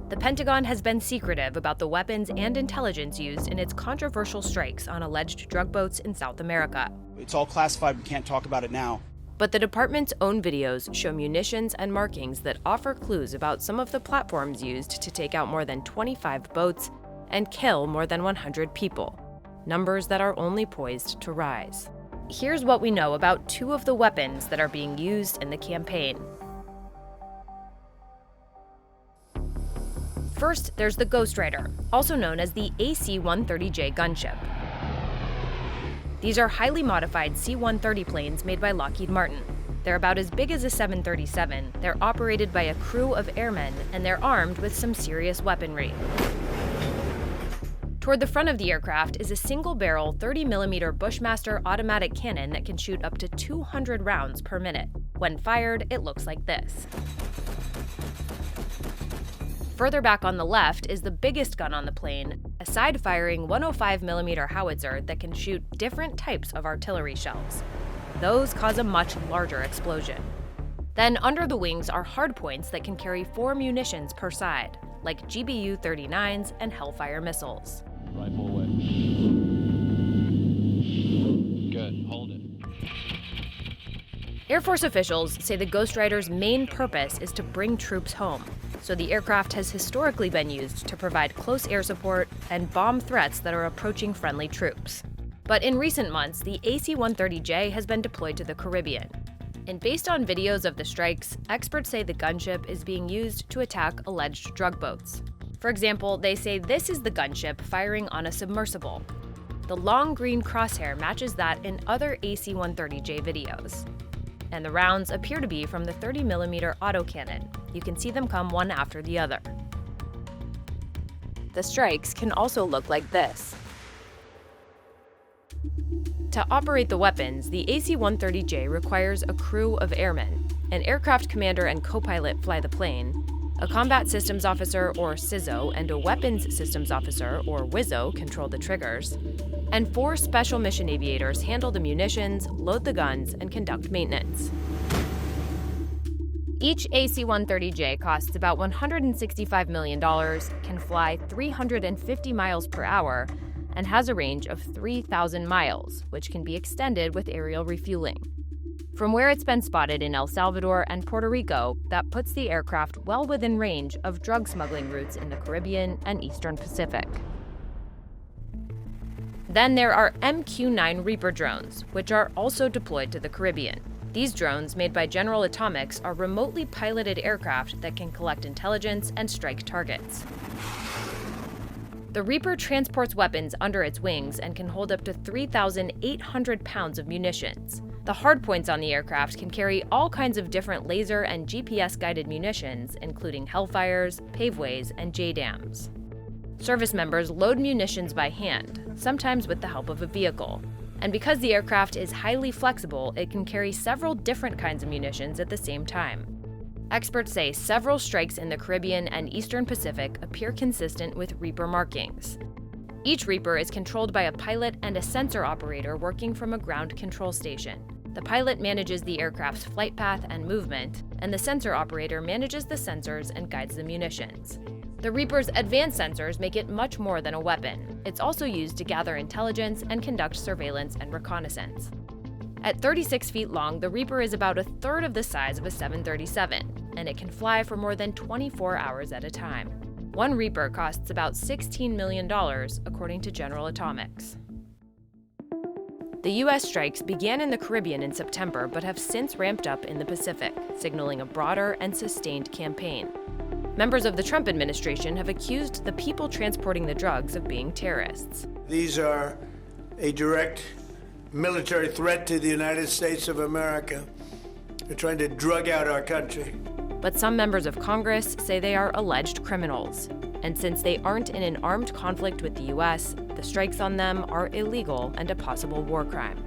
The Pentagon has been secretive about the weapons and intelligence used in its controversial strikes on alleged drug boats in South America. It's all classified, we can't talk about it now. But the department's own videos show munitions and markings that offer clues about some of the platforms used to take out more than 25 boats and kill more than 100 people, numbers that are only poised to rise. Here's what we know about two of the weapons that are being used in the campaign. First, there's the Ghostrider, also known as the AC-130J gunship. These are highly modified C-130 planes made by Lockheed Martin. They're about as big as a 737, they're operated by a crew of airmen, and they're armed with some serious weaponry. Toward the front of the aircraft is a single-barrel 30mm Bushmaster automatic cannon that can shoot up to 200 rounds per minute. When fired, it looks like this. Further back on the left is the biggest gun on the plane, a side-firing 105mm howitzer that can shoot different types of artillery shells. Those cause a much larger explosion. Then under the wings are hardpoints that can carry 4 munitions per side, like GBU-39s and Hellfire missiles. Rifle away. Good, hold it. Air Force officials say the Ghostrider's main purpose is to bring troops home, so the aircraft has historically been used to provide close air support and bomb threats that are approaching friendly troops. But in recent months, the AC-130J has been deployed to the Caribbean. And based on videos of the strikes, experts say the gunship is being used to attack alleged drug boats. For example, they say this is the gunship firing on a submersible. The long green crosshair matches that in other AC-130J videos. And the rounds appear to be from the 30mm autocannon. You can see them come one after the other. The strikes can also look like this. To operate the weapons, the AC-130J requires a crew of airmen. An aircraft commander and co-pilot fly the plane, a combat systems officer, or CISO, and a weapons systems officer, or WSJ, control the triggers, and 4 special mission aviators handle the munitions, load the guns, and conduct maintenance. Each AC-130J costs about $165 million, can fly 350 miles per hour, and has a range of 3,000 miles, which can be extended with aerial refueling. From where it's been spotted in El Salvador and Puerto Rico, that puts the aircraft well within range of drug smuggling routes in the Caribbean and Eastern Pacific. Then there are MQ-9 Reaper drones, which are also deployed to the Caribbean. These drones, made by General Atomics, are remotely piloted aircraft that can collect intelligence and strike targets. The Reaper transports weapons under its wings and can hold up to 3,800 pounds of munitions. The hardpoints on the aircraft can carry all kinds of different laser and GPS-guided munitions, including Hellfires, Paveways, and JDAMs. Service members load munitions by hand, sometimes with the help of a vehicle. And because the aircraft is highly flexible, it can carry several different kinds of munitions at the same time. Experts say several strikes in the Caribbean and Eastern Pacific appear consistent with Reaper markings. Each Reaper is controlled by a pilot and a sensor operator working from a ground control station. The pilot manages the aircraft's flight path and movement, and the sensor operator manages the sensors and guides the munitions. The Reaper's advanced sensors make it much more than a weapon. It's also used to gather intelligence and conduct surveillance and reconnaissance. At 36 feet long, the Reaper is about a third of the size of a 737, and it can fly for more than 24 hours at a time. One Reaper costs about $16 million, according to General Atomics. The U.S. strikes began in the Caribbean in September, but have since ramped up in the Pacific, signaling a broader and sustained campaign. Members of the Trump administration have accused the people transporting the drugs of being terrorists. These are a direct military threat to the United States of America. They're trying to drug out our country. But some members of Congress say they are alleged criminals. And since they aren't in an armed conflict with the U.S., the strikes on them are illegal and a possible war crime.